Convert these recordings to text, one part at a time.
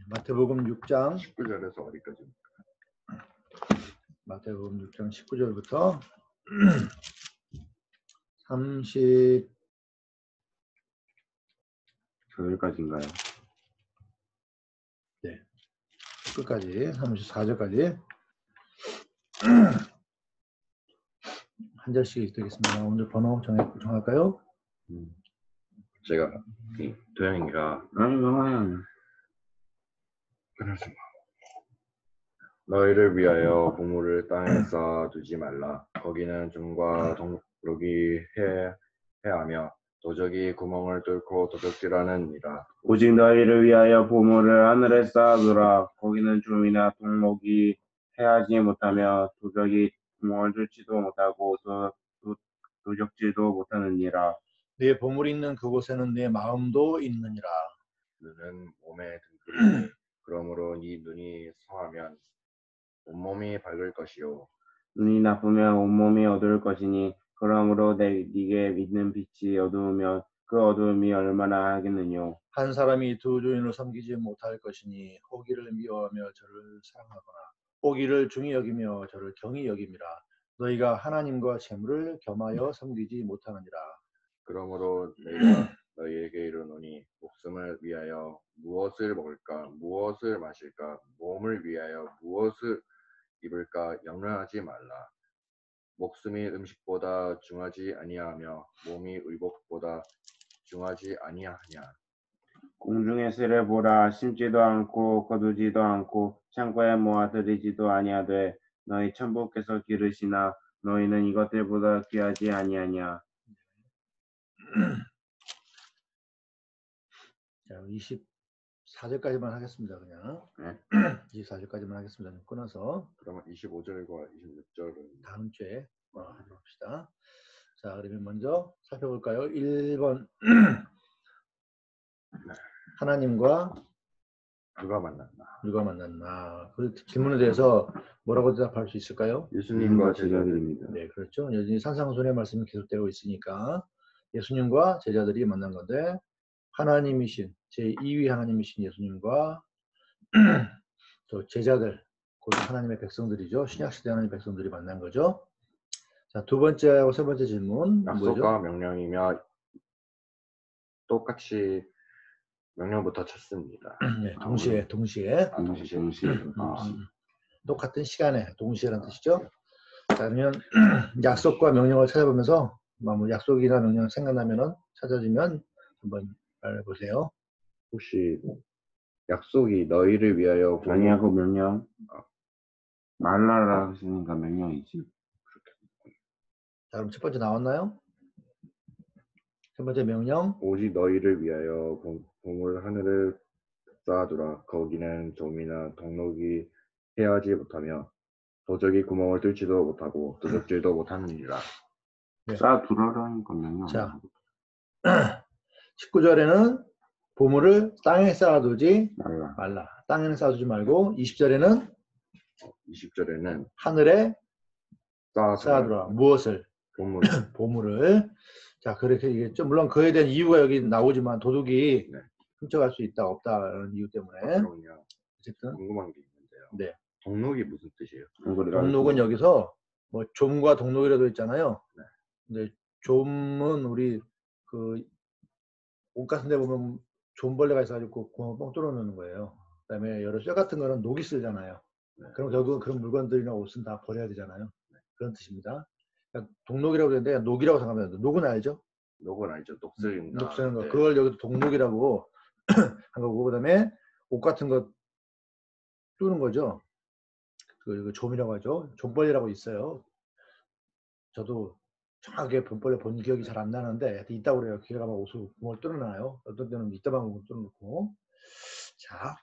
마태복음 6장 19절에서 어디까지? 마태복음 6장 19절부터 34절까지인가요? 네, 끝까지 34절까지 한 절씩 읽겠습니다. 오늘 번호 정할까요? 제가 도영이가 그러지 마. 너희를 위하여 보물을 땅에 쌓아두지 말라. 거기는 좀과 동록이 해하며 도적이 구멍을 뚫고 도둑질하느니라. 오직 너희를 위하여 보물을 하늘에 쌓아두라. 거기는 좀이나 동록이 해하지 못하며 도적이 구멍을 뚫지도 못하고 도적질도 못하느니라. 네 보물이 있는 그곳에는 네 마음도 있느니라. 눈은 몸의 등불이니 그러므로 네 눈이 성하면 온몸이 밝을 것이요 눈이 나쁘면 온몸이 어두울 것이니 그러므로 네게 있는 빛이 어두우면 그 어두움이 얼마나 하겠느뇨. 한 사람이 두 주인을 섬기지 못할 것이니 호기를 미워하며 저를 사랑하거나 호기를 중히 여기며 저를 경히 여김이라. 너희가 하나님과 재물을 겸하여 섬기지 못하느니라. 그러므로 내가 너희에게 이르노니 목숨을 위하여 무엇을 먹을까 무엇을 마실까 몸을 위하여 무엇을 입을까 염려하지 말라. 목숨이 음식보다 중하지 아니하며 몸이 의복보다 중하지 아니하냐. 공중의 새를 보라. 심지도 않고 거두지도 않고 창고에 모아들이지도 아니하되 너희 천부께서 기르시나 너희는 이것들보다 귀하지 아니하냐. 자, 24절까지만 하겠습니다. 그냥 24절까지만 하겠습니다. 끊어서 그러면 25절과 26절은 다음 주에 하도록 합시다. 자, 그러면 먼저 살펴볼까요? 1번 하나님과 누가 만났나? 누가 만났나? 그 질문에 대해서 뭐라고 대답할 수 있을까요? 예수님과 제자들입니다. 네, 그렇죠. 여전히 산상순의 말씀이 계속되고 있으니까 예수님과 제자들이 만난 건데 하나님이신 제2위 하나님이신 예수님과 또 제자들, 곧 하나님의 백성들이죠. 신약시대 하나님의 백성들이 만난 거죠. 자, 두 번째하고 세 번째 질문 약속과 뭐죠? 명령이며 똑같이 명령부터 찾습니다. 네, 동시에 똑같은 시간에 동시에라는 뜻이죠. 자, 그러면 약속과 명령을 찾아보면서 뭐 약속이나 명령 생각나면은 찾아주면 한번 말해보세요. 혹시 약속이 너희를 위하여 아니하고 명령 말라라 하시니까 명령이지. 자, 그럼 첫 번째 나왔나요? 첫 번째 명령. 오직 너희를 위하여 보물 하늘을 쌓아두라. 거기는 좀이나 동록이 해하지 못하며 도적이 구멍을 뚫지도 못하고 도적질도 못하느니라. 네. 쌓아두라라니까 명령. 자, 19절에는 보물을 땅에 쌓아두지 말라. 땅에는 쌓아두지 말고 20절에는 하늘에 쌓아두라. 무엇을? 보물을. 자, 그렇게 얘기했죠. 물론 그에 대한 이유가 여기 나오지만 도둑이 훔쳐갈 수 있다 없다라는 이유 때문에. 어쨌든 궁금한 게 있는데요. 네. 동록이 무슨 뜻이에요? 동록은 여기서 뭐 좀과 동록이라도 있잖아요. 네. 근데 좀은 우리 그 옷 같은 데 보면 좀벌레가 있어가지고 구멍을 뻥 뚫어놓는 거예요. 그 다음에 여러 쇠 같은 거는 녹이 쓰잖아요. 네. 그럼 결국은 그런 물건들이나 옷은 다 버려야 되잖아요. 그런 뜻입니다. 그러니까 동록이라고 그러는데 녹이라고 생각하면 녹은 알죠? 녹은 알죠. 녹슬인 녹 쓰는 거. 네. 그걸 여기도 동록이라고 한 거고, 그 다음에 옷 같은 거 뚫는 거죠. 그 좀이라고 하죠. 좀벌레라고 있어요. 저도 정확하게 좀벌레 본 기억이 잘 안 나는데 있다고 그래요. 길에 가면 옷을 구멍을 뚫어놔요. 어떤 때는 이따만 구멍을 뚫어놓고. 자,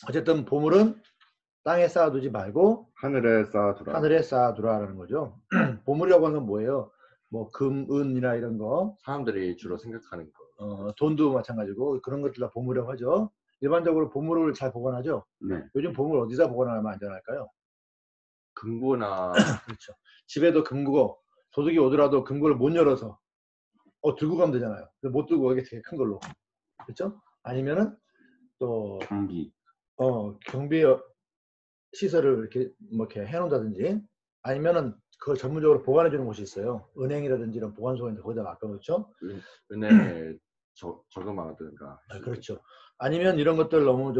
어쨌든 보물은 땅에 쌓아두지 말고 하늘에 쌓아두라라는 거죠. 보물이라고 하는 건 뭐예요? 뭐 금, 은이나 이런 거. 사람들이 주로 생각하는 거. 돈도 마찬가지고 그런 것들 다 보물이라고 하죠. 일반적으로 보물을 잘 보관하죠. 네. 요즘 보물 어디다 보관하면 안전할까요? 금고나. 그렇죠. 집에도 금고, 도둑이 오더라도 금고를 못 열어서 들고 가면 되잖아요. 못 들고 가게 되게 큰 걸로. 그렇죠? 아니면은 또 경비. 경비 시설을 이렇게 뭐 이렇게 해놓는다든지 아니면은 그걸 전문적으로 보관해 주는 곳이 있어요. 은행이라든지 이런 보관소가 있는데 거기다 맡겨놓죠. 은행에 저금하든가. 그렇죠. 아니면 이런 것들 너무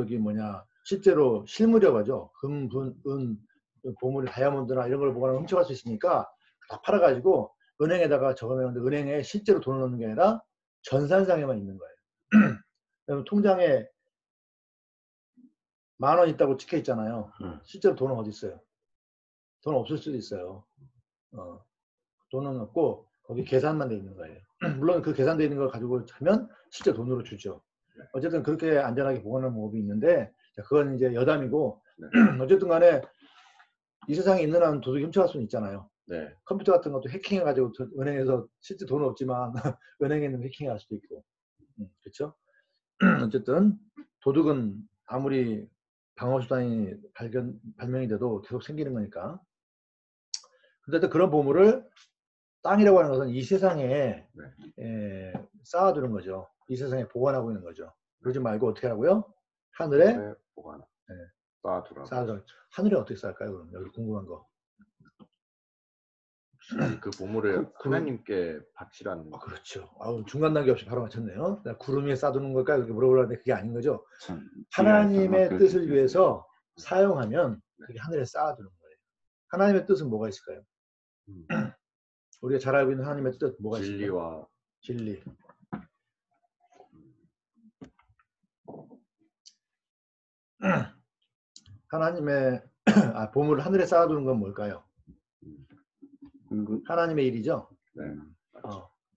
실제로 실무라고 하죠. 금, 은, 보물, 다이아몬드나 이런 걸 보관하면 훔쳐갈 수 있으니까 다 팔아가지고 은행에다가 저금해놓는데 은행에 실제로 돈을 넣는 게 아니라 전산상에만 있는 거예요. 그럼 통장에 10,000원 있다고 찍혀 있잖아요. 실제로 돈은 어디 있어요? 돈 없을 수도 있어요. 돈은 없고 거기 계산만 돼 있는 거예요. 물론 그 계산돼 있는 걸 가지고 하면 실제 돈으로 주죠. 어쨌든 그렇게 안전하게 보관하는 방법이 있는데 그건 이제 여담이고 어쨌든 간에 이 세상에 있는 한 도둑이 훔쳐갈 수는 있잖아요. 네. 컴퓨터 같은 것도 해킹해가지고 은행에서 실제 돈은 없지만 은행에 있는 해킹할 수도 있고 그렇죠? 어쨌든 도둑은 아무리 방어수단이 발명이 돼도 계속 생기는 거니까. 근데 그런 보물을 땅이라고 하는 것은 이 세상에 쌓아두는 거죠. 이 세상에 보관하고 있는 거죠. 그러지 말고 어떻게 하라고요? 하늘에 보관. 쌓아두라고. 쌓아두라. 하늘에 어떻게 쌓을까요? 그럼 여기 궁금한 거. 그 보물을 하나님께 바치라는. 그렇죠. 중간 단계 없이 바로 맞췄네요. 구름 위에 쌓아두는 걸까요? 그렇게 물어보려는데 그게 아닌 거죠. 하나님의 뜻을 위해서 사용하면 그게 하늘에 쌓아두는 거예요. 하나님의 뜻은 뭐가 있을까요? 우리가 잘 알고 있는 하나님의 뜻은 뭐가 있을까요? 진리와 진리. 하나님의 보물을 하늘에 쌓아두는 건 뭘까요? 하나님의 일이죠. 네.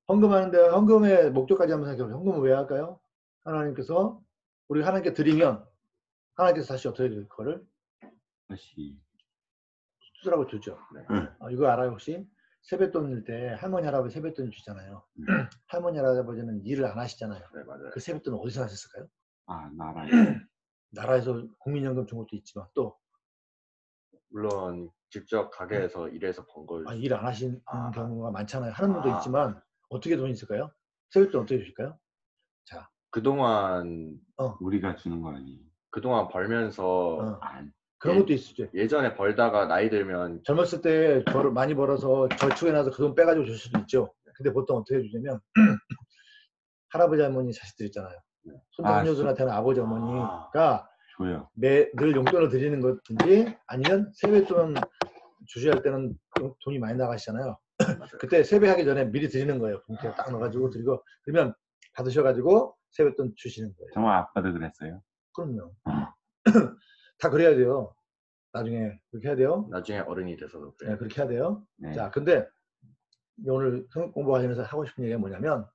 헌금하는데 헌금의 목적까지 한번 생각해보세요. 헌금을 왜 할까요? 하나님께서 우리 하나님께 드리면 하나님께서 다시 어떻게 될 거를? 다시 쓰라고 주죠. 이거 알아요 혹시? 세뱃돈일 때 할머니 할아버지 세뱃돈 주잖아요. 할머니 할아버지는 일을 안 하시잖아요. 네, 맞아요. 그 세뱃돈 어디서 하셨을까요? 나라에. 나라에서 국민연금 준 것도 있지만 또 물론 직접 가게에서 일해서 번 걸. 일 안 하신 경우가 많잖아요. 하는 분도 있지만 어떻게 돈이 있을까요? 세뱃돈 어떻게 주실까요? 자, 그동안 우리가 주는 거 아니에요? 그동안 벌면서 그런 것도 있죠. 예전에 벌다가 나이 들면 젊었을 때 많이 벌어서 저축해놔서 그 돈 빼가지고 줄 수도 있죠. 근데 보통 어떻게 해주냐면 할아버지 할머니 자식들 있잖아요. 손자 손녀들한테는 아버지 어머니가 줘요. 늘 용돈을 드리는 것인지 아니면 세뱃돈 주셔야 할 때는 돈이 많이 나가시잖아요. 그때 세배하기 전에 미리 드리는 거예요. 봉투에 딱 넣어가지고 드리고 그러면 받으셔가지고 세뱃돈 주시는 거예요. 정말 아빠도 그랬어요? 그럼요. 다 그래야 돼요. 나중에 그렇게 해야 돼요. 나중에 어른이 돼서도 그래요. 네, 그렇게 해야 돼요. 네. 자, 근데 오늘 성경 공부 관련해서 하고 싶은 얘기가 뭐냐면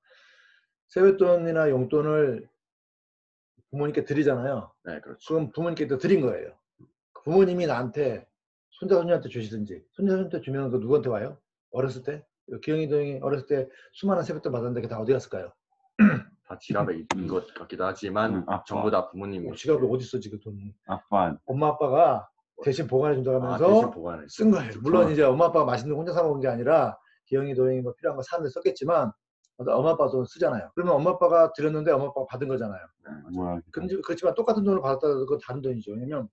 세뱃돈이나 용돈을 부모님께 드리잖아요. 네, 그렇죠. 그럼 부모님께 또 드린 거예요. 부모님이 나한테 손자 손녀한테 주시든지 손자 손녀한테 주면 그 누구한테 와요? 어렸을 때 기영이 동이 어렸을 때 수많은 세뱃돈 받았는데 그게 다 어디 갔을까요? 다 지갑에 있는 것 같기도 하지만 전부 다 부모님이. 지갑에 어디 있어 지금 돈이? 아빠. 엄마 아빠가 대신 보관해 준다고 하면서 대신 보관해 쓴 거예요. 물론 이제 엄마 아빠가 맛있는 거 혼자 사 먹은 게 아니라 기영이 도영이 뭐 필요한 거 사는데 썼겠지만 엄마 아빠 돈 쓰잖아요. 그러면 엄마 아빠가 드렸는데 엄마 아빠가 받은 거잖아요. 그렇지만 똑같은 돈을 받았다고 그건 다른 돈이죠. 왜냐면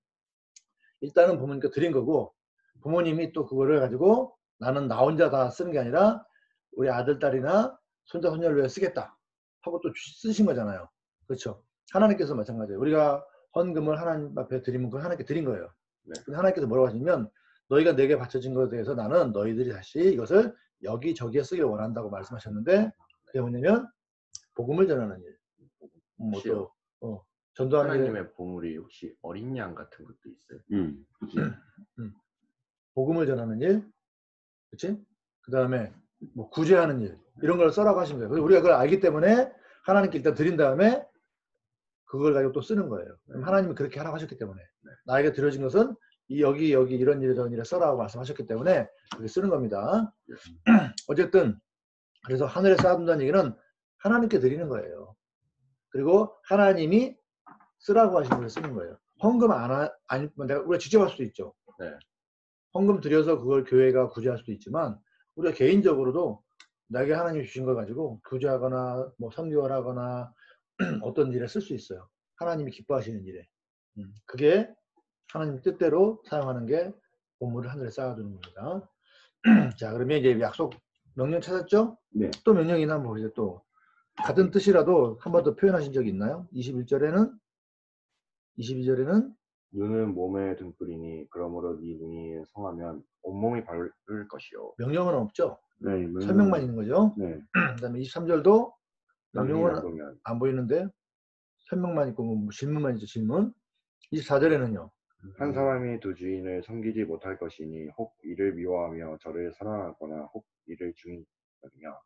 일단은 부모님께 드린 거고 부모님이 또 그거를 가지고 나는 나 혼자 다 쓰는 게 아니라 우리 아들 딸이나 손자 손녀를 위해 쓰겠다 하고 또 쓰신 거잖아요. 그렇죠. 하나님께서 마찬가지예요. 우리가 헌금을 하나님 앞에 드리면 그걸 하나님께 드린 거예요. 네. 근데 하나님께서 뭐라고 하시면 너희가 내게 바쳐진 것에 대해서 나는 너희들이 다시 이것을 여기저기에 쓰기를 원한다고 말씀하셨는데 그게 뭐냐면 복음을 전하는 일. 전도하는 하나님의 일. 보물이 혹시 어린 양 같은 것도 있어요? 복음을 전하는 일, 그렇지? 그 다음에 뭐 구제하는 일 이런 걸 써라고 하신 거예요. 그래서 우리가 그걸 알기 때문에 하나님께 일단 드린 다음에 그걸 가지고 또 쓰는 거예요. 하나님이 그렇게 하라고 하셨기 때문에 나에게 드려진 것은 여기 이런 일 저런 일에 써라고 말씀하셨기 때문에 그렇게 쓰는 겁니다. 어쨌든 그래서 하늘에 쌓아둔다는 얘기는 하나님께 드리는 거예요. 그리고 하나님이 쓰라고 하신 걸 쓰는 거예요. 헌금 우리가 직접 할 수도 있죠. 네. 헌금 드려서 그걸 교회가 구제할 수도 있지만 우리가 개인적으로도 나에게 하나님이 주신 걸 가지고 구제하거나 뭐 선교를 하거나 어떤 일에 쓸 수 있어요. 하나님이 기뻐하시는 일에. 그게 하나님 뜻대로 사용하는 게 보물을 하늘에 쌓아두는 겁니다. 자, 그러면 이제 약속 명령 찾았죠? 네. 또 명령이나 뭐 이제 또 같은 뜻이라도 한 번 더 표현하신 적이 있나요? 22절에는 눈은 몸의 등불이니 그러므로 네 눈이 성하면 온몸이 밝을 것이요. 명령은 없죠. 네. 설명만 있는 거죠. 네. 그다음에 23절도 땅이 명령은 나쁘면 안 보이는데 설명만 있고 뭐 질문만 있죠. 질문. 24절에는요. 한 사람이 두 주인을 섬기지 못할 것이니 혹 이를 미워하며 저를 사랑하거나 혹 이를 중이하며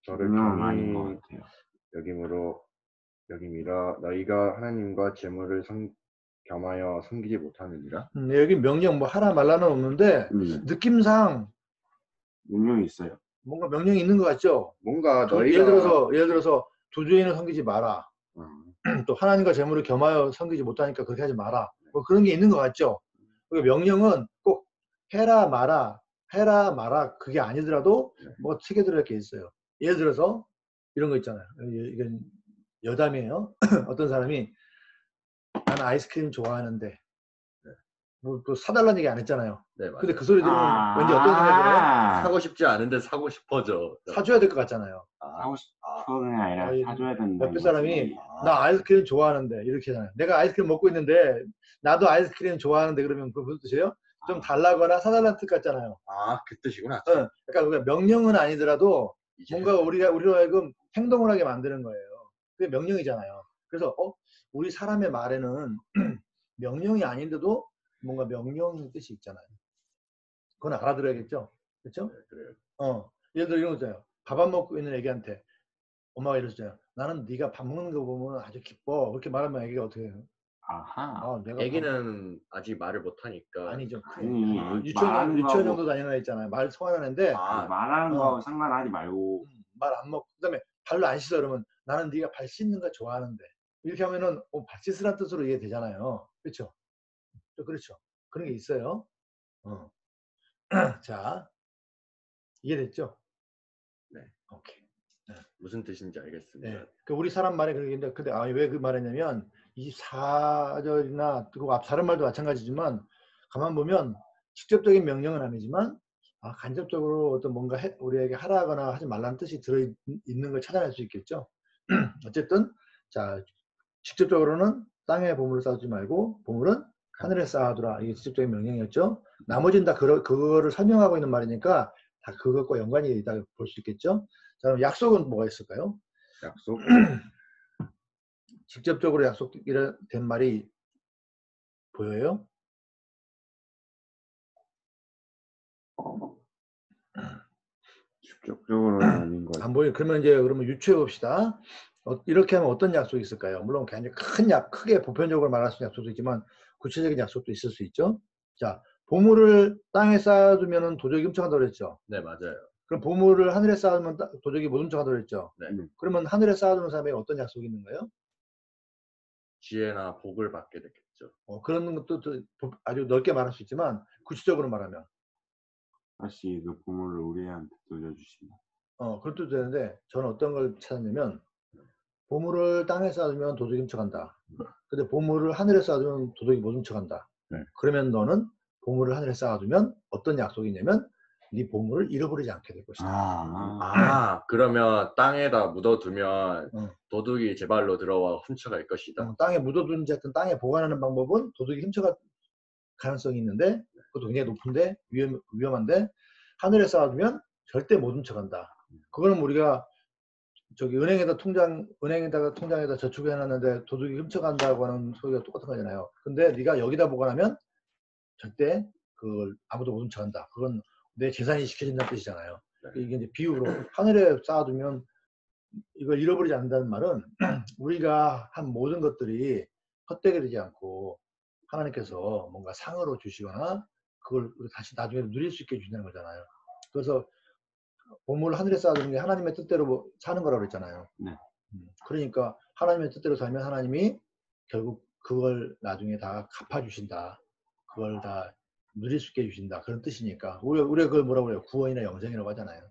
저를 명령은 아닌 것 감히 같아요. 여김이라 너희가 하나님과 재물을 겸하여 섬기지 못하느니라. 여기 명령 뭐 하라 말라는 없는데 느낌상 명령이 있어요. 뭔가 명령이 있는 것 같죠. 뭔가 예를 너희가 들어서 두 주인을 섬기지 마라. 음. 또 하나님과 재물을 겸하여 섬기지 못하니까 그렇게 하지 마라. 뭐 그런 게 있는 것 같죠. 명령은 꼭 해라 마라 그게 아니더라도 뭐 책에 들어갈 게 있어요. 예를 들어서 이런 거 있잖아요. 이건 여담이에요. 어떤 사람이 나는 아이스크림 좋아하는데 뭐 또 사달라는 얘기 안 했잖아요. 네, 맞아요. 근데 그 소리 들으면 왠지 어떤 생각이 들어요? 사고 싶지 않은데 사고 싶어져. 사줘야 될 것 같잖아요. 사고 싶어서는 아니라 아, 사줘야 된다. 옆에 사람이 나 아이스크림 좋아하는데 이렇게 하잖아요. 내가 아이스크림 먹고 있는데 나도 아이스크림 좋아하는데 그러면 그거 무슨 뜻이에요? 좀 달라거나 사달라는 뜻 같잖아요. 그 뜻이구나. 그러니까 명령은 아니더라도 뭔가 우리로 하여금 행동을 하게 만드는 거예요. 그게 명령이잖아요. 그래서 우리 사람의 말에는 명령이 아닌데도 뭔가 명령 뜻이 있잖아요. 그건 알아들어야겠죠. 그렇죠? 네, 그래요. 예를 들어 이런 거 있잖아요. 밥 안 먹고 있는 애기한테 엄마가 이러잖아요. 나는 네가 밥 먹는 거 보면 아주 기뻐. 그렇게 말하면 애기가 어떻게 해요? 아하. 내가 애기는 아직 말을 못하니까. 아니죠. 아니, 유치원 말하는 정도 거하고- 다니는 애 있잖아요. 말 통하는 애인데 말하는 거하고 상관하지 말고 말 안 먹고 그다음에 발로 안 씻어 그러면 나는 네가 발 씻는 거 좋아하는데 이렇게 하면은 발 씻으란 뜻으로 이해되잖아요. 그렇죠? 그렇죠. 그런 게 있어요. 자, 이해됐죠? 네. 오케이. 무슨 뜻인지 알겠습니다. 네. 우리 사람 말에 그런 게 있는데 근데 왜 그 말했냐면 24절이나 그 다른 말도 마찬가지지만 가만 보면 직접적인 명령은 아니지만 간접적으로 어떤 뭔가 우리에게 하라거나 하지 말라는 뜻이 들어있는 걸 찾아낼 수 있겠죠. 어쨌든 자 직접적으로는 땅에 보물을 쌓지 말고 보물은 하늘에 쌓아두라. 이게 직접적인 명령이었죠. 나머지는 다 그거를 설명하고 있는 말이니까 다 그것과 연관이 있다고 볼 수 있겠죠. 자, 그럼 약속은 뭐가 있을까요? 약속 직접적으로 약속된 말이 보여요? 직접적으로는 아닌 것 안 보여요. 그러면 유추해 봅시다. 이렇게 하면 어떤 약속이 있을까요? 물론 굉장히 크게 보편적으로 말할 수 있는 약속도 있지만 구체적인 약속도 있을 수 있죠. 자, 보물을 땅에 쌓아두면 도적이 훔쳐간다고 그랬죠. 네, 맞아요. 그럼 보물을 하늘에 쌓아두면 도적이 못 훔쳐간다고 그랬죠. 네. 그러면 하늘에 쌓아두는 사람에게 어떤 약속이 있는 거예요? 지혜나 복을 받게 되겠죠. 그런 것도 아주 넓게 말할 수 있지만 구체적으로 말하면 다시 그 보물을 우리한테 돌려주신다. 그런 뜻도 되는데 저는 어떤 걸 찾았냐면 보물을 땅에 쌓아두면 도둑이 훔쳐간다. 근데 보물을 하늘에 쌓아두면 도둑이 못 훔쳐간다. 네. 그러면 너는 보물을 하늘에 쌓아두면 어떤 약속이냐면 네 보물을 잃어버리지 않게 될 것이다. 그러면 땅에다 묻어두면 응. 도둑이 제 발로 들어와 훔쳐갈 것이다. 땅에 묻어둔지 하여튼 땅에 보관하는 방법은 도둑이 훔쳐갈 가능성이 있는데 그것도 굉장히 높은데 위험한데 하늘에 쌓아두면 절대 못 훔쳐간다. 그거는 우리가 은행에다가 통장에다 저축해놨는데 도둑이 훔쳐간다고 하는 소리가 똑같은 거잖아요. 근데 네가 여기다 보관하면 절대 그걸 아무도 못 훔쳐간다. 그건 내 재산이 지켜진다는 뜻이잖아요. 이게 이제 비유로 하늘에 쌓아두면 이걸 잃어버리지 않는다는 말은 우리가 한 모든 것들이 헛되게 되지 않고 하나님께서 뭔가 상으로 주시거나 그걸 다시 나중에 누릴 수 있게 주신다는 거잖아요. 그래서 보물을 하늘에 쌓아두는 게 하나님의 뜻대로 사는 거라고 그랬잖아요. 네. 그러니까 하나님의 뜻대로 살면 하나님이 결국 그걸 나중에 다 갚아주신다. 그걸 다 누릴 수 있게 해주신다. 그런 뜻이니까 우리가 그걸 뭐라고 그래요? 구원이나 영생이라고 하잖아요.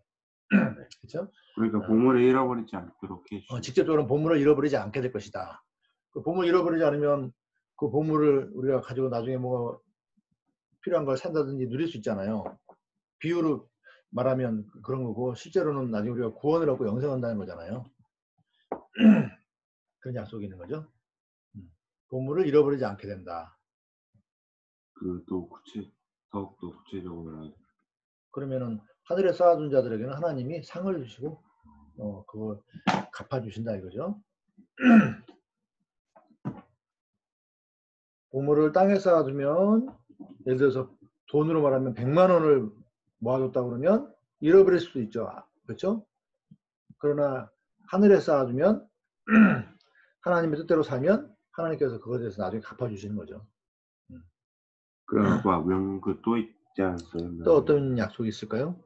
그렇죠? 그러니까 보물을 잃어버리지 않도록 해주시고. 직접적으로 보물을 잃어버리지 않게 될 것이다. 그 보물 잃어버리지 않으면 그 보물을 우리가 가지고 나중에 뭐 필요한 걸 산다든지 누릴 수 있잖아요. 비유로 말하면 그런 거고 실제로는 나중에 우리가 구원을 얻고 영생을 한다는 거잖아요. 그런 약속이 있는 거죠. 보물을 잃어버리지 않게 된다. 또 더욱더 구체적으로. 그러면은 하늘에 쌓아둔 자들에게는 하나님이 상을 주시고 그거 갚아주신다 이거죠. 보물을 땅에 쌓아두면 예를 들어서 돈으로 말하면 100만 원을 모아뒀다 그러면 잃어버릴 수도 있죠. 그렇죠? 그러나 하늘에 쌓아두면 하나님의 뜻대로 살면 하나님께서 그것에 대해서 나중에 갚아주시는 거죠. 그럼 또 있지 않습니까? 또 어떤 약속이 있을까요?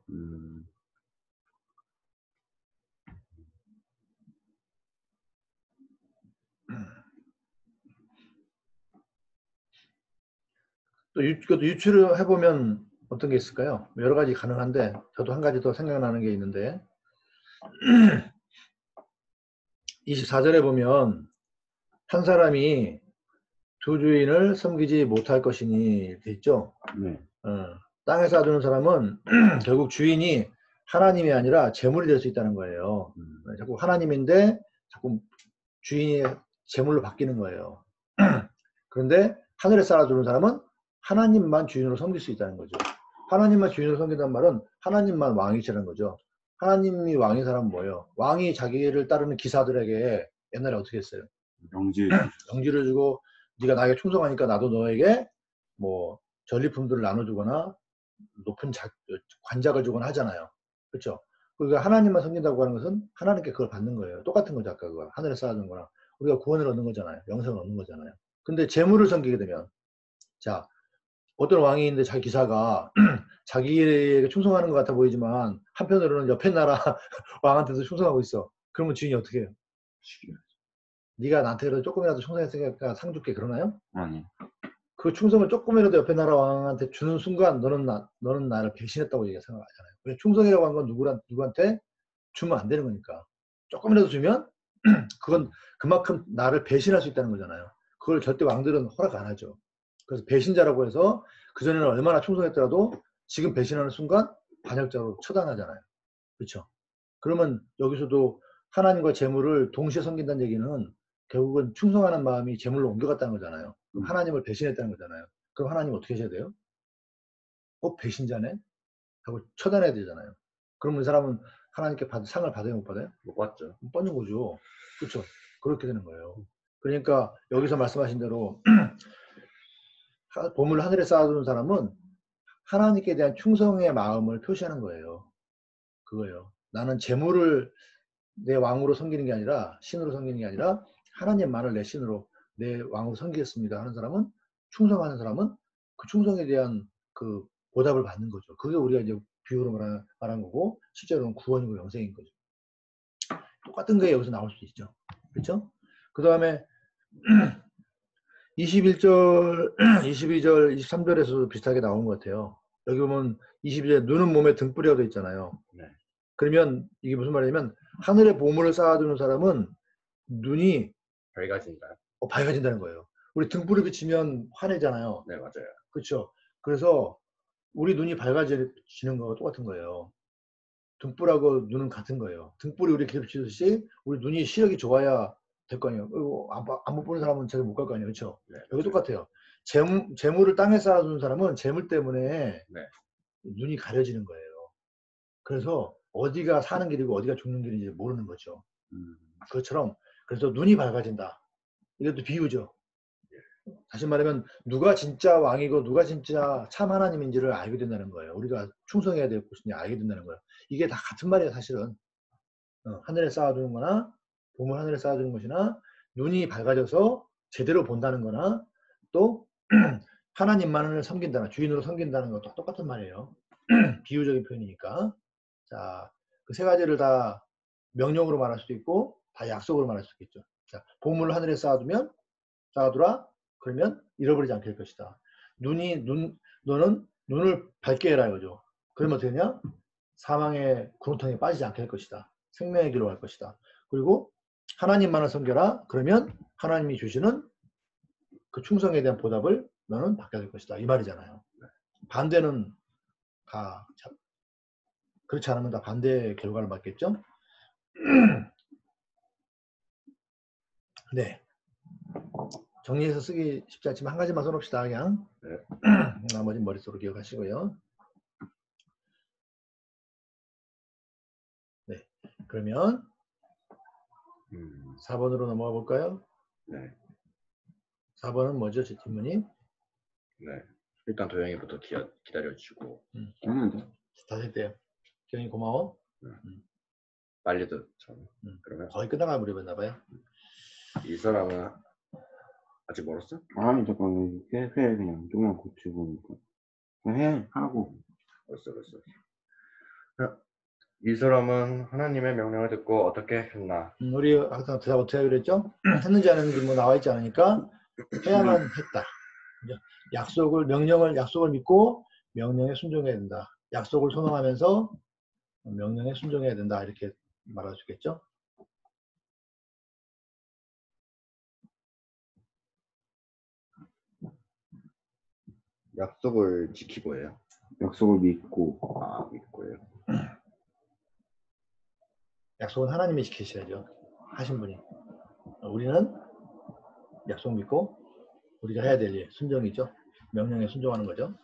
또 그것도 유추를 해보면 어떤 게 있을까요? 여러 가지 가능한데 저도 한 가지 더 생각나는 게 있는데 24절에 보면 한 사람이 두 주인을 섬기지 못할 것이니 돼 있죠. 네. 땅에 쌓아두는 사람은 결국 주인이 하나님이 아니라 재물이 될 수 있다는 거예요. 자꾸 하나님인데 자꾸 주인이 재물로 바뀌는 거예요. 그런데 하늘에 쌓아두는 사람은 하나님만 주인으로 섬길 수 있다는 거죠. 하나님만 주인으로 섬긴다는 말은 하나님만 왕이시라는 거죠. 하나님이 왕인 사람은 뭐예요? 왕이 자기를 따르는 기사들에게 옛날에 어떻게 했어요? 영지를 주고 네가 나에게 충성하니까 나도 너에게 뭐 전리품들을 나눠주거나 높은 관작을 주거나 하잖아요. 그렇죠? 그러니까 하나님만 섬긴다고 하는 것은 하나님께 그걸 받는 거예요. 똑같은 거죠. 아까 그거 하늘에 쌓아둔 거랑 우리가 구원을 얻는 거잖아요. 영생을 얻는 거잖아요. 근데 재물을 섬기게 되면 자 어떤 왕이 있는데 자기 기사가 자기에게 충성하는 것 같아 보이지만 한편으로는 옆에 나라 왕한테도 충성하고 있어. 그러면 주인이 어떻게 해요? 네가 나한테 조금이라도 충성했으니까 상 줄게 그러나요? 아니. 그 충성을 조금이라도 옆에 나라 왕한테 주는 순간 너는 나를 배신했다고 생각하잖아요. 왜 충성이라고 한 건 누구한테 주면 안 되는 거니까. 조금이라도 주면 그건 그만큼 나를 배신할 수 있다는 거잖아요. 그걸 절대 왕들은 허락 안 하죠. 그래서 배신자라고 해서 그전에는 얼마나 충성했더라도 지금 배신하는 순간 반역자로 처단하잖아요. 그렇죠? 그러면 여기서도 하나님과 재물을 동시에 섬긴다는 얘기는 결국은 충성하는 마음이 재물로 옮겨갔다는 거잖아요. 그럼 하나님을 배신했다는 거잖아요. 그럼 하나님 어떻게 하셔야 돼요? 배신자네? 하고 처단해야 되잖아요. 그러면 이 사람은 하나님께 상을 받아요, 못 받아요? 못 받죠. 못 받는 거죠. 그렇죠? 그렇게 되는 거예요. 그러니까 여기서 말씀하신 대로 보물을 하늘에 쌓아두는 사람은 하나님께 대한 충성의 마음을 표시하는 거예요. 그거예요. 나는 재물을 내 왕으로 섬기는 게 아니라 신으로 섬기는 게 아니라 하나님만을 내 신으로 내 왕으로 섬기겠습니다 하는 사람은 충성하는 사람은 그 충성에 대한 그 보답을 받는 거죠. 그게 우리가 이제 비유로 말한 거고 실제로는 구원이고 영생인 거죠. 똑같은 게 여기서 나올 수 있죠. 그렇죠? 그 다음에 21절, 22절, 23절에서도 비슷하게 나온 것 같아요. 여기 보면 22절 눈은 몸에 등불이라고 되어 있잖아요. 네. 그러면 이게 무슨 말이냐면 하늘에 보물을 쌓아두는 사람은 눈이 밝아진다. 밝아진다는 거예요. 우리 등불을 비치면 환해잖아요. 네, 맞아요. 그렇죠. 그래서 우리 눈이 밝아지는 거와 똑같은 거예요. 등불하고 눈은 같은 거예요. 등불이 우리 길을 비치듯이 우리 눈이 시력이 좋아야 될 거 아니에요. 안 못 보는 사람은 제대로 못 갈 거 아니에요. 그렇죠? 네, 여기 똑같아요. 재물을 땅에 쌓아두는 사람은 재물 때문에 네. 눈이 가려지는 거예요. 그래서 어디가 사는 길이고 어디가 죽는 길인지 모르는 거죠. 그것처럼 그래서 눈이 밝아진다. 이것도 비유죠. 다시 말하면 누가 진짜 왕이고 누가 진짜 참 하나님인지를 알게 된다는 거예요. 우리가 충성해야 될 곳인지 알게 된다는 거예요. 이게 다 같은 말이에요. 사실은 하늘에 쌓아두는 거나 보물 하늘에 쌓아두는 것이나 눈이 밝아져서 제대로 본다는 거나 또 하나님만을 섬긴다는 주인으로 섬긴다는 것도 똑같은 말이에요. 비유적인 표현이니까. 자, 그 세 가지를 다 명령으로 말할 수도 있고 다 약속으로 말할 수도 있죠. 자, 보물을 하늘에 쌓아두라. 그러면 잃어버리지 않게 될 것이다. 너는 눈을 밝게 해라 이거죠. 그러면 어떻게 되냐? 사망의 구렁텅이에 빠지지 않게 할 것이다. 생명의 길로 갈 것이다. 그리고 하나님만을 섬겨라. 그러면 하나님이 주시는 그 충성에 대한 보답을 너는 받게 될 것이다. 이 말이잖아요. 반대는 다 그렇지 않으면 다 반대의 결과를 맞겠죠. 네. 정리해서 쓰기 쉽지 않지만 한 가지만 써놓읍시다. 그냥. 네. 나머지는 머릿속으로 기억하시고요. 네. 그러면 4번으로 넘어가 볼까요? 네. 4번은 뭐죠? 제 질문이? 네. 일단 도영이부터 기다려주고 했는데. 다시 할게요. 기영이 고마워. 빨리 듣죠. 그러면 거의 끝나가 버렸나 봐요. 이 사람은 아직 멀었어? 아니 잠깐 해 그냥 조금만 고치고 그냥 해 하고. 벌써. 이 사람은 하나님의 명령을 듣고 어떻게 했나? 우리 항상 대답 어떻게 하기로 했죠? 했는지 안 했는지 뭐 나와 있지 않으니까 해야만 했다. 약속을 믿고 명령에 순종해야 된다. 약속을 선언하면서 명령에 순종해야 된다. 이렇게 말할 수 있겠죠? 약속을 지키고 해요. 약속을 믿고. 아, 믿고요. 약속은 하나님이 지키셔야죠. 하신 분이. 우리는 약속 믿고 우리가 해야 될 일, 순종이죠. 명령에 순종하는 거죠.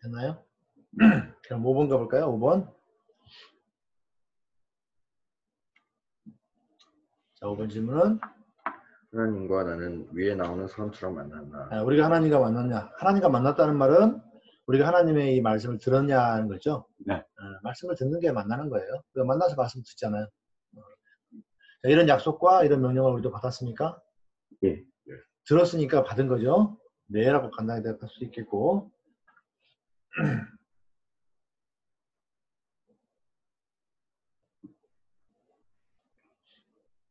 됐나요? 그럼 5번 가볼까요? 5번. 자, 5번 질문은 하나님과 나는 위에 나오는 사람처럼 만났나? 우리가 하나님과 만났냐? 하나님과 만났다는 말은 우리가 하나님의 이 말씀을 들었냐는 거죠. 네. 말씀을 듣는 게 만나는 거예요. 만나서 말씀 듣잖아요. 자, 이런 약속과 이런 명령을 우리도 받았습니까? 예. 들었으니까 받은 거죠. 네라고 간단히 대답할 수 있겠고.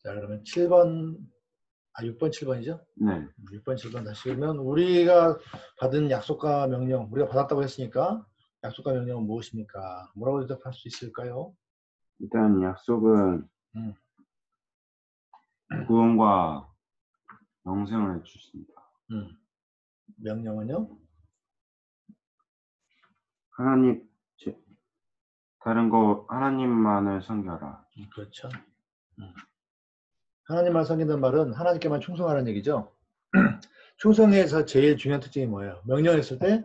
자, 그러면 7번, 6번, 7번이죠? 네. 6번, 7번 다시 그러면 우리가 받은 약속과 명령, 우리가 받았다고 했으니까 약속과 명령은 무엇입니까? 뭐라고 대답할 수 있을까요? 일단 약속은 구원과 영생을 주십니다. 명령은요? 다른 거 하나님만을 섬겨라. 그렇죠. 하나님만 섬긴다는 말은 하나님께만 충성하라는 얘기죠. 충성에서 제일 중요한 특징이 뭐예요? 명령했을 때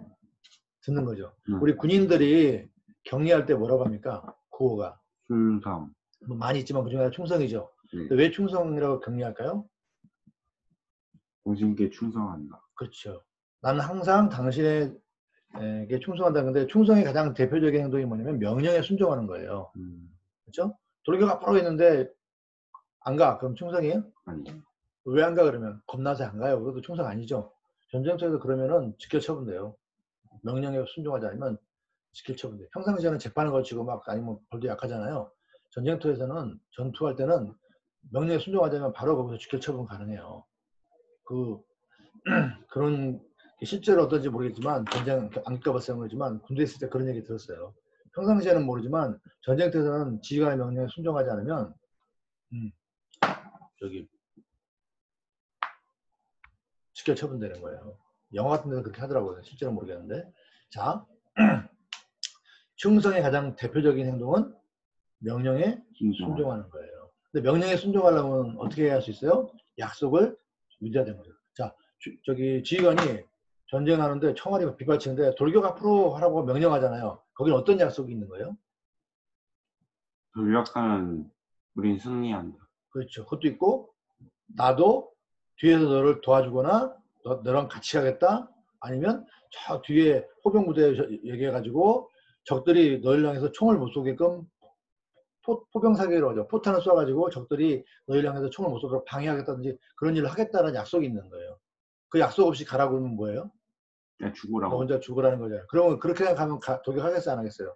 듣는 거죠. 우리 군인들이 격리할 때 뭐라고 합니까? 구호가. 충성. 뭐 많이 있지만 그중에 하나 충성이죠. 왜 충성이라고 격리할까요? 당신께 충성한다. 그렇죠. 나는 항상 당신에게 충성한다는 건데 충성의 가장 대표적인 행동이 뭐냐면 명령에 순종하는 거예요. 그렇죠? 돌격 앞으로 했는데 안 가. 그럼 충성이에요? 아니요. 왜 안 가? 그러면 겁나서 안 가요. 그것도 충성 아니죠. 전쟁터에서 그러면은 직결 처분돼요. 명령에 순종하지 않으면 직결 처분돼요. 평상시에는 재판을 거치고 막 아니면 벌도 약하잖아요. 전쟁터에서는 전투할 때는 명령에 순종하지 않으면 바로 거기서 직결 처분 가능해요. 그런 실제로 어떤지 모르겠지만 전쟁 안 겪어봤어요 모르지만 군대 있을 때 그런 얘기 들었어요. 평상시에는 모르지만 전쟁터에서는 지휘관의 명령에 순종하지 않으면 직결 처분되는 거예요. 영화 같은 데서 그렇게 하더라고요. 실제로 모르겠는데. 자, 충성의 가장 대표적인 행동은 명령에 순종하는 거예요. 근데 명령에 순종하려면 어떻게 해야 할 수 있어요? 약속을 유지해야 되는 거죠. 자, 지휘관이 전쟁하는데 총알이 빗발치는데 돌격 앞으로 하라고 명령하잖아요. 거기는 어떤 약속이 있는 거예요? 돌격하면 우린 승리한다. 그렇죠. 그것도 있고 나도 뒤에서 너를 도와주거나 너랑 같이 가겠다. 아니면 저 뒤에 호병 부대 얘기해가지고 적들이 너를 향해서 총을 못 쏘게끔 포병 사격이라고 하죠. 포탄을 쏴가지고 적들이 너를 향해서 총을 못 쏘도록 방해하겠다든지 그런 일을 하겠다는 약속이 있는 거예요. 그 약속 없이 가라고 그러면 뭐예요? 그냥 죽으라고. 너 혼자 죽으라는 거잖아요. 그러면 그렇게 가면 돌격하겠어요? 안 하겠어요?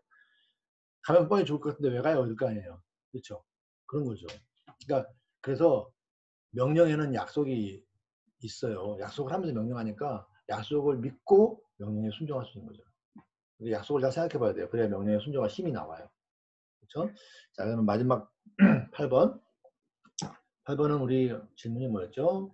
가면 뻔히 좋을 것 같은데 왜 가요? 이럴 거 아니에요. 그렇죠? 그런 거죠. 그러니까 그래서 명령에는 약속이 있어요. 약속을 하면서 명령하니까 약속을 믿고 명령에 순종할 수 있는 거죠. 약속을 잘 생각해 봐야 돼요. 그래야 명령에 순종할 힘이 나와요. 그렇죠? 자, 그러면 마지막 8번. 8번은 우리 질문이 뭐였죠?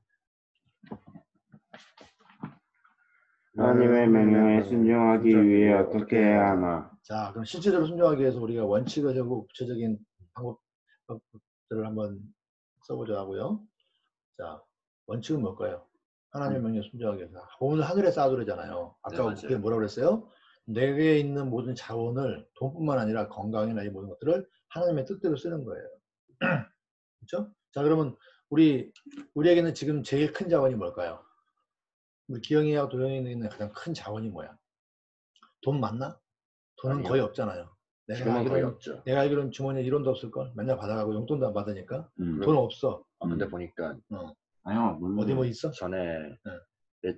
하나님의 명령에 순종하기 위해 어떻게 해야 하나? 자, 그럼 실제적으로 순종하기 위해서 우리가 원칙을 세우고 구체적인 방법들을 한번 써보자 하고요. 자, 원칙은 뭘까요? 하나님의 명령에 순종하기 위해서. 오늘 하늘에 쌓아두래잖아요. 아까 맞아요. 그게 뭐라고 그랬어요? 내게 있는 모든 자원을 돈뿐만 아니라 건강이나 이 모든 것들을 하나님의 뜻대로 쓰는 거예요. 그렇죠? 자, 그러면 우리에게는 지금 제일 큰 자원이 뭘까요? 우리 기영이하고 도영이는 있는 가장 큰 자원이 뭐야? 돈 맞나? 돈은 아니요. 거의 없잖아요. 지금은 거의 없죠. 내가 알기로는 주머니에 1원도 없을걸? 맨날 받아가고 용돈도 안 받으니까. 음. 돈 없어. 근데 보니까 아니요, 어디 뭐 있어? 전에 네.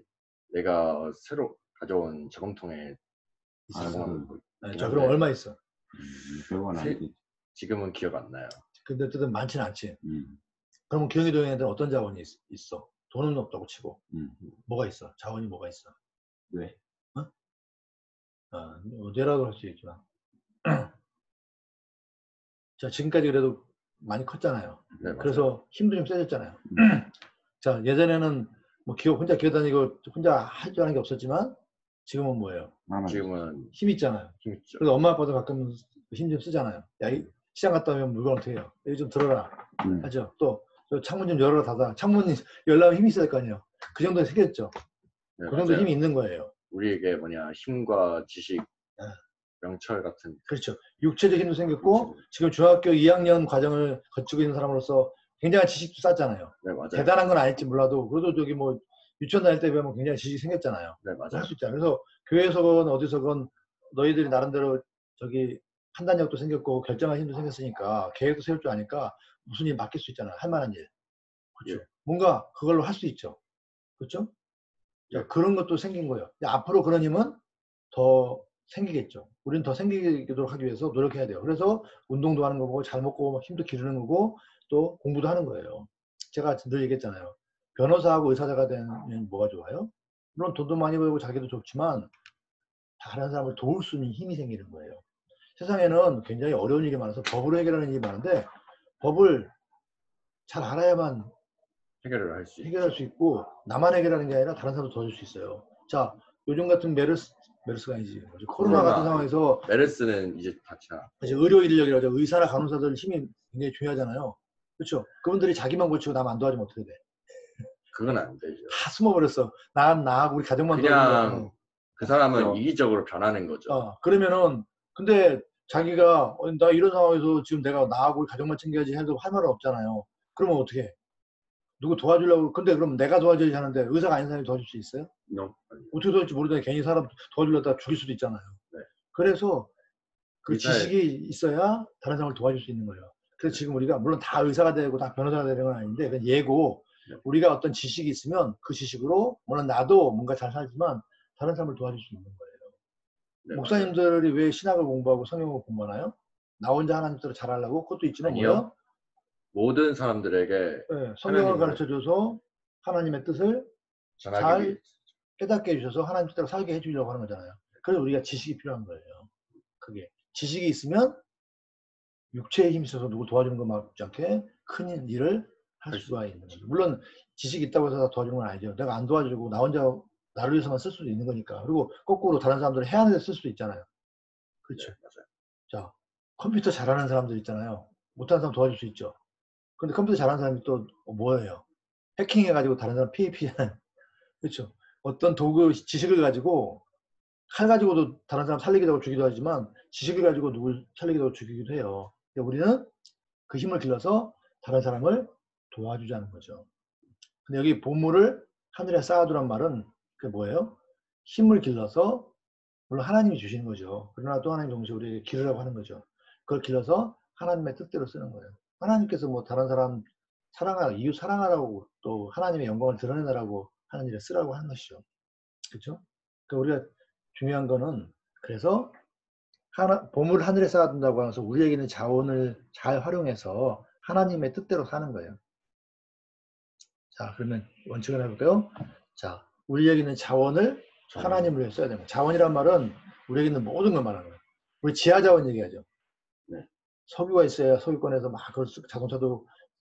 내가 새로 가져온 저금통에 있었어. 저금은 뭐 네, 있긴 자, 한데 그럼 얼마 있어? 100원 안 돼. 지금은 기억 안 나요. 근데 어쨌든 많지는 않지. 그러면 기영이 도영이한테는 어떤 자원이 있어? 돈은 없다고 치고. 뭐가 있어? 자원이 뭐가 있어? 왜? 뇌라고 할 수 있지만. 자, 지금까지 그래도 많이 컸잖아요. 네, 맞아요. 그래서 힘도 좀 세졌잖아요. 자, 예전에는 뭐 혼자 기어다니고 혼자 할 줄 아는 게 없었지만 지금은 뭐예요? 지금은 힘 있잖아요. 힘 있죠. 그래서 엄마 아빠도 가끔 힘 좀 쓰잖아요. 야, 시장 갔다 오면 물건 어떻게 해요? 여기 좀 들어라. 하죠. 또 저 창문 좀 열어라 닫아. 창문 열려면 힘이 있어야 될 거 아니에요. 그 정도는 생겼죠. 네, 그 정도 맞아요. 힘이 있는 거예요. 우리에게 힘과 지식, 명철 같은. 그렇죠. 육체적 힘도 생겼고 지금 중학교 2학년 과정을 거치고 있는 사람으로서 굉장한 지식도 쌓잖아요. 네, 맞아요. 대단한 건 아닐지 몰라도 그래도 저기 뭐 유치원 다닐 때 배우면 굉장히 지식이 생겼잖아요. 네, 맞아요. 할 수 있잖아요. 그래서 교회에서건 어디서건 너희들이 나름대로 저기 판단력도 생겼고 결정할 힘도 생겼으니까 계획도 세울 줄 아니까 무슨 일 맡길 수 있잖아요. 할 만한 일. 그렇죠. 예. 뭔가 그걸로 할 수 있죠. 그렇죠? 자, 그런 것도 생긴 거예요. 앞으로 그런 힘은 더 생기겠죠. 우리는 더 생기도록 하기 위해서 노력해야 돼요. 그래서 운동도 하는 거고 잘 먹고 힘도 기르는 거고 또 공부도 하는 거예요. 제가 늘 얘기했잖아요. 변호사하고 의사자가 되면 뭐가 좋아요? 물론 돈도 많이 벌고 자기도 좋지만 다른 사람을 도울 수 있는 힘이 생기는 거예요. 세상에는 굉장히 어려운 일이 많아서 법으로 해결하는 일이 많은데 법을 잘 알아야만 해결할 수 있고 나만 해결하는 게 아니라 다른 사람도 도와줄 수 있어요. 자, 요즘 같은 메르스가 아니지. 코로나 같은 상황에서 메르스는 이제 다 의료 인력이라고 하죠. 의사나 간호사들 힘이 굉장히 중요하잖아요. 그렇죠? 그분들이 자기만 고치고 남 안 도와주면 어떻게 돼? 그건 안 되죠. 다 숨어버렸어. 나하고 우리 가족만 그냥 그 사람은 이기적으로 변하는 거죠. 그러면은 근데 자기가 나 이런 상황에서 지금 내가 나하고 우리 가족만 챙겨야지 해도 할 말은 없잖아요. 그러면 어떻게 해? 누구 도와주려고 근데 그럼 내가 도와줘야지 하는데 의사가 아닌 사람이 도와줄 수 있어요? 어떻게 도와줄지 모르다가 괜히 사람 도와주려다 죽일 수도 있잖아요. 네. 그래서 그 지식이 있어야 다른 사람을 도와줄 수 있는 거예요. 그래서 지금 우리가 물론 다 의사가 되고 다 변호사가 되는 건 아닌데 그건 예고 우리가 어떤 지식이 있으면 그 지식으로 물론 나도 뭔가 잘 살지만 다른 사람을 도와줄 수 있는 거예요. 네, 목사님들이 왜 신학을 공부하고 성경을 공부하나요? 나 혼자 하나님 뜻대로 잘하려고? 그것도 있지만 뭐예요? 모든 사람들에게 성경을 가르쳐줘서 하나님의 뜻을 잘 깨닫게 해주셔서 하나님 뜻대로 살게 해주려고 하는 거잖아요. 그래서 우리가 지식이 필요한 거예요. 그게 지식이 있으면 육체의 힘이 있어서 누구 도와주는 것 맞지 않게 큰 일을 할 수가 있는 거죠. 물론 지식이 있다고 해서 도와주는 건 아니죠. 내가 안 도와주고 나 혼자 나를 위해서만 쓸 수도 있는 거니까. 그리고 거꾸로 다른 사람들은 해야 하는 데 쓸 수도 있잖아요. 그렇죠. 네, 맞아요. 자, 컴퓨터 잘하는 사람들 있잖아요. 못하는 사람 도와줄 수 있죠. 근데 컴퓨터 잘하는 사람이 또 뭐예요? 해킹해가지고 다른 사람 피해하는. 그렇죠. 어떤 도구, 지식을 가지고 칼 가지고도 다른 사람 살리기도 하고 죽이기도 하지만 지식을 가지고 누굴 살리기도 하고 죽이기도 해요. 우리는 그 힘을 길러서 다른 사람을 도와주자는 거죠. 근데 여기 보물을 하늘에 쌓아두란 말은 그게 뭐예요? 힘을 길러서 물론 하나님이 주시는 거죠. 그러나 또 하나님 동시에 우리에게 기르라고 하는 거죠. 그걸 길러서 하나님의 뜻대로 쓰는 거예요. 하나님께서 뭐 다른 사람 사랑하라, 이웃 사랑하라고 또 하나님의 영광을 드러내라고 하는 일에 쓰라고 하는 것이죠. 그렇죠? 그러니까 우리가 중요한 거는 그래서 보물 하늘에 쌓아둔다고 하면서 우리에게 있는 자원을 잘 활용해서 하나님의 뜻대로 사는 거예요. 자, 그러면 원칙을 해볼까요? 자, 우리에게 있는 자원을 하나님을 위해 써야 됩니다. 자원이란 말은 우리에게 있는 모든 걸 말하는 거예요. 우리 지하자원 얘기하죠. 네. 석유가 있어야 석유권에서 막 자동차도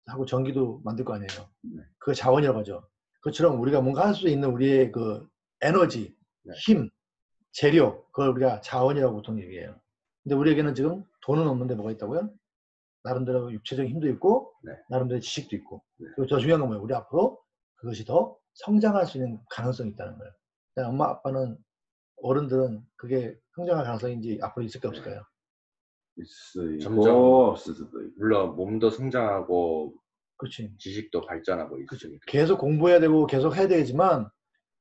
하고 전기도 만들 거 아니에요. 네. 그 자원이라고 하죠. 그처럼 우리가 뭔가 할 수 있는 우리의 그 에너지, 네. 힘, 재료, 그걸 우리가 자원이라고 보통 얘기해요. 근데 우리에게는 지금 돈은 없는데 뭐가 있다고요? 나름대로 육체적인 힘도 있고, 네. 나름대로 지식도 있고. 네. 그리고 더 중요한 건 뭐예요? 우리 앞으로 그것이 더 성장할 수 있는 가능성이 있다는 거예요. 엄마, 아빠는, 어른들은 그게 성장할 가능성인지 앞으로 있을까 없을까요? 있을 수 점점 있고 없을 수도 있고. 물론 몸도 성장하고 그렇지. 지식도 발전하고 그렇지. 있으니까. 계속 공부해야 되고 계속 해야 되지만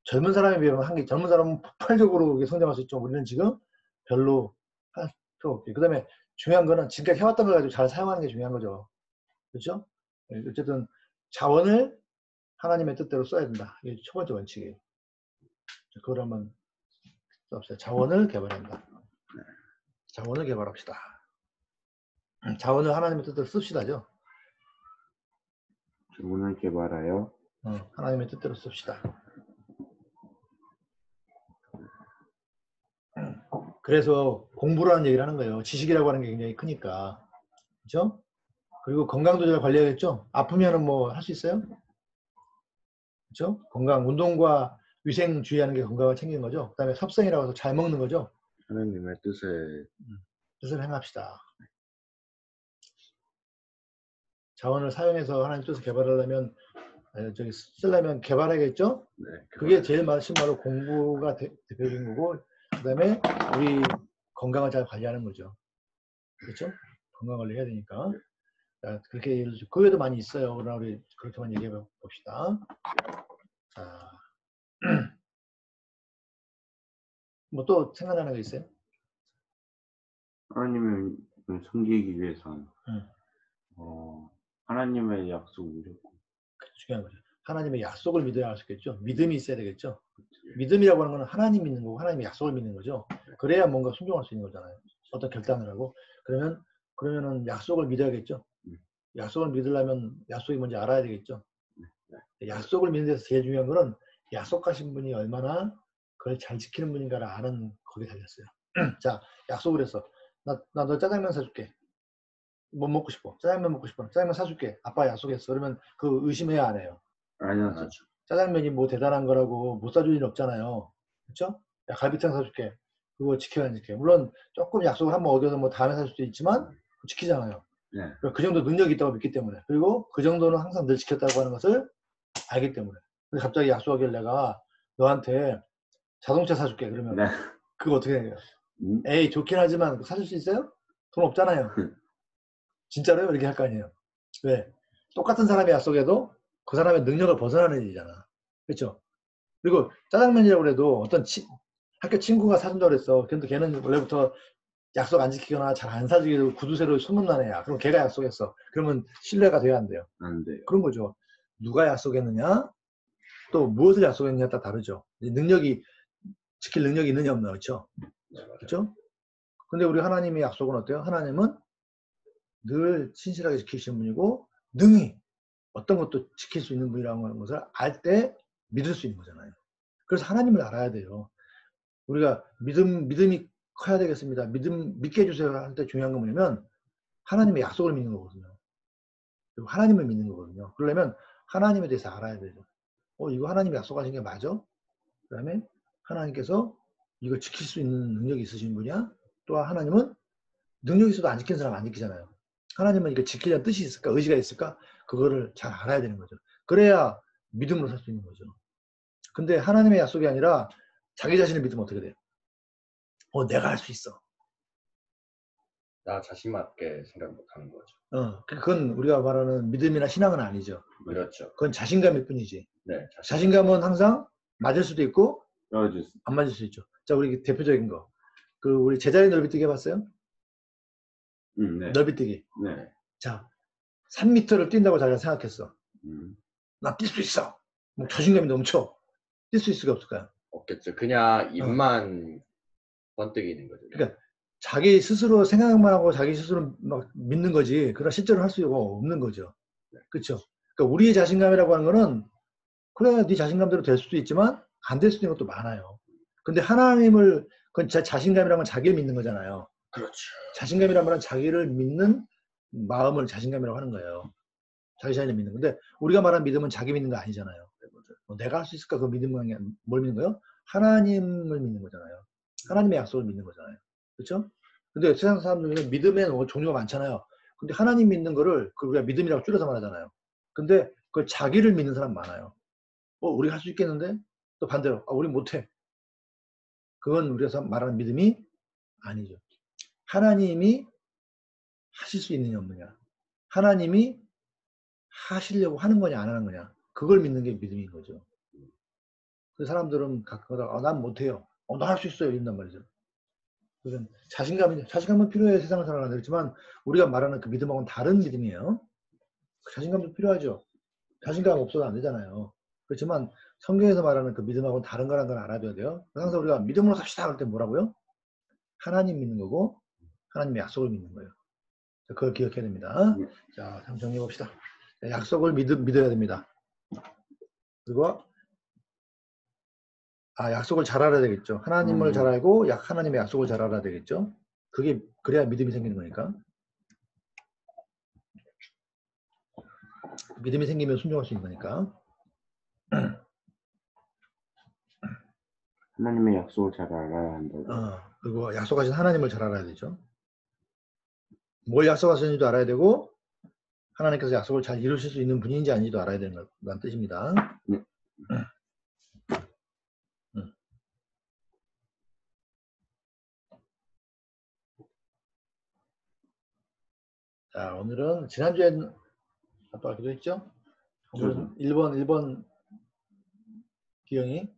젊은 사람에 비하면 한계, 젊은 사람은 폭발적으로 성장할 수 있죠. 우리는 지금 별로 할 필요 없고. 그 다음에 중요한 거는 지금까지 해왔던 걸 가지고 잘 사용하는 게 중요한 거죠. 그렇죠? 어쨌든 자원을 하나님의 뜻대로 써야 된다. 이게 첫 번째 원칙이에요. 그걸 한번 써봅시다. 자원을 개발한다. 자원을 개발합시다. 자원을 하나님의 뜻대로 씁시다죠. 자원을 개발하여 하나님의 뜻대로 씁시다. 그래서 공부라는 얘기를 하는 거예요. 지식이라고 하는 게 굉장히 크니까. 그렇죠? 그리고 건강도 잘 관리해야겠죠? 아프면은 뭐 할 수 있어요? 그렇죠? 건강, 운동과 위생 주의하는 게 건강을 챙기는 거죠. 그 다음에 섭생이라고 해서 잘 먹는 거죠. 하나님의 뜻을 행합시다. 자원을 사용해서 하나님 뜻을 개발하려면, 쓰려면 개발하겠죠? 네, 그게 제일 심말로 공부가 대표적인 거고, 그 다음에 우리 건강을 잘 관리하는 거죠. 그렇죠? 건강 관리해야 되니까. 자, 그렇게 예를 들어, 그 외에도 많이 있어요. 그러나 우리 그렇게만 얘기해 봅시다. 자, 뭐 또 생각나는 거 있어요? 하나님을 섬기기 위해서는 응. 하나님의 약속 무조건. 중요한 거죠. 하나님의 약속을 믿어야 할 수 있겠죠. 믿음이 있어야 되겠죠. 믿음이라고 하는 건 하나님 믿는 거고 하나님의 약속을 믿는 거죠. 그래야 뭔가 순종할 수 있는 거잖아요. 어떤 결단을 하고. 그러면은 약속을 믿어야겠죠. 약속을 믿으려면 약속이 뭔지 알아야 되겠죠. 약속을 믿는 데서 제일 중요한 거는 약속하신 분이 얼마나 그걸 잘 지키는 분인가를 아는 거기에 달렸어요. 자, 약속을 했어. 나 너 짜장면 사줄게. 뭐 먹고 싶어? 짜장면 먹고 싶어. 짜장면 사줄게. 아빠 약속했어. 그러면 그 의심해야 안 해요. 아니요. 짜장면이 뭐 대단한 거라고 못 사줄 일 없잖아요. 그렇죠? 야, 갈비탕 사줄게. 그거 지켜야 안 지켜. 물론 조금 약속을 한번 어겨서 뭐 다음에 살 수도 있지만 지키잖아요. 네. 그 정도 능력이 있다고 믿기 때문에. 그리고 그 정도는 항상 늘 지켰다고 하는 것을 알기 때문에. 근데 갑자기 약속하길 내가 너한테 자동차 사줄게. 그러면 네. 그거 어떻게 해요? 에이, 좋긴 하지만 사줄 수 있어요? 돈 없잖아요. 진짜로요? 이렇게 할 거 아니에요. 왜? 똑같은 사람의 약속에도 그 사람의 능력을 벗어나는 일이잖아. 그렇죠? 그리고 짜장면이라고 해도 어떤 학교 친구가 사준다고 그랬어. 근데 걔는 원래부터 약속 안 지키거나 잘 안 사주기로 구두쇠로 소문난 애야. 그럼 걔가 약속했어. 그러면 신뢰가 돼야 안 돼요? 안 돼요. 그런 거죠. 누가 약속했느냐, 또 무엇을 약속했느냐에 따라 다르죠. 능력이, 지킬 능력이 있느냐 없느냐, 그렇죠? 그렇죠? 근데 우리 하나님의 약속은 어때요? 하나님은 늘 신실하게 지키시는 분이고 능히 어떤 것도 지킬 수 있는 분이라는 것을 알 때 믿을 수 있는 거잖아요. 그래서 하나님을 알아야 돼요. 우리가 믿음이 커야 되겠습니다. 믿게 해주세요 할 때 중요한 건 뭐냐면 하나님의 약속을 믿는 거거든요. 그리고 하나님을 믿는 거거든요. 그러려면 하나님에 대해서 알아야 되죠. 이거 하나님이 약속하신 게 맞아? 그 다음에 하나님께서 이걸 지킬 수 있는 능력이 있으신 분이야? 또한 하나님은 능력이 있어도 안 지키는 사람 안 지키잖아요. 하나님은 이거 지키려는 뜻이 있을까? 의지가 있을까? 그거를 잘 알아야 되는 거죠. 그래야 믿음으로 살 수 있는 거죠. 근데 하나님의 약속이 아니라 자기 자신을 믿으면 어떻게 돼요? 내가 할 수 있어. 나 자신맞게 생각 못하는 거죠. 그건 우리가 말하는 믿음이나 신앙은 아니죠. 그렇죠. 그건 자신감일 뿐이지. 네, 자신감은 항상 맞을 수도 있고 맞을 수. 안 맞을 수 있죠. 자, 우리 대표적인 거. 우리 제자리 넓이뛰기 해봤어요? 네. 넓이뛰기. 네. 자, 3m를 뛴다고 자기가 생각했어. 나 뛸 수 있어. 뭐 자신감이 넘쳐. 뛸 수 있을까 없을까요? 없겠죠. 그냥 입만 번뜩이는 거죠. 그러니까 자기 스스로 생각만 하고 자기 스스로 막 믿는 거지. 그러나 실제로 할 수가 없는 거죠. 그렇죠? 그러니까 우리의 자신감이라고 하는 거는 그래 네 자신감대로 될 수도 있지만 안 될 수도 있는 것도 많아요. 근데 하나님을 그건 자신감이라는 건 자기를 믿는 거잖아요. 그렇죠. 자신감이란 말은 자기를 믿는 마음을 자신감이라고 하는 거예요. 자기 자신을 믿는 건데 우리가 말하는 믿음은 자기 믿는 거 아니잖아요. 내가 할 수 있을까 그 믿음은 뭘 믿는 거예요? 하나님을 믿는 거잖아요. 하나님의 약속을 믿는 거잖아요. 그렇죠? 근데 세상 사람들은 믿음에 종류가 많잖아요. 근데 하나님 믿는 거를 우리가 믿음이라고 줄여서 말하잖아요. 근데 그걸 자기를 믿는 사람 많아요. 우리가 할 수 있겠는데? 또 반대로 우리 못해. 그건 우리가 말하는 믿음이 아니죠. 하나님이 하실 수 있느냐 없느냐. 하나님이 하시려고 하는 거냐 안 하는 거냐. 그걸 믿는 게 믿음인 거죠. 그 사람들은 가끔 난 못해요. 나 할 수 있어요. 이런단 말이죠. 그건 자신감은 필요해요. 세상을 살아가는 그렇지만 우리가 말하는 그 믿음하고는 다른 믿음이에요. 자신감도 필요하죠. 자신감 없어도 안 되잖아요. 그렇지만 성경에서 말하는 그 믿음하고는 다른 거라는 걸 알아둬야 돼요. 항상 우리가 믿음으로 삽시다 할 때 뭐라고요? 하나님 믿는 거고 하나님의 약속을 믿는 거예요. 그걸 기억해야 됩니다. 자, 한번 정리해 봅시다. 약속을 믿어야 됩니다. 그리고 약속을 잘 알아야 되겠죠. 하나님을 잘 알고 하나님의 약속을 잘 알아야 되겠죠. 그래야 믿음이 생기는 거니까. 믿음이 생기면 순종할 수 있는 거니까. 하나님의 약속을 잘 알아야 한다고. 그리고 약속하신 하나님을 잘 알아야 되죠. 뭘 약속하셨는지도 알아야 되고 하나님께서 약속을 잘 이루실 수 있는 분인지 아닌지도 알아야 되는 뜻입니다. 네. 자, 오늘은 지난주에 아빠가 기도했죠? 오늘은 1번 기영이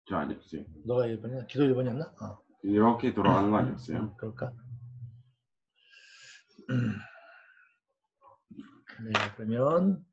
저 아니었어요. 너가 1번이야? 기도 1번이었나? 이렇게 돌아가는 거 아니었어요? 그럴까? 네, 그러면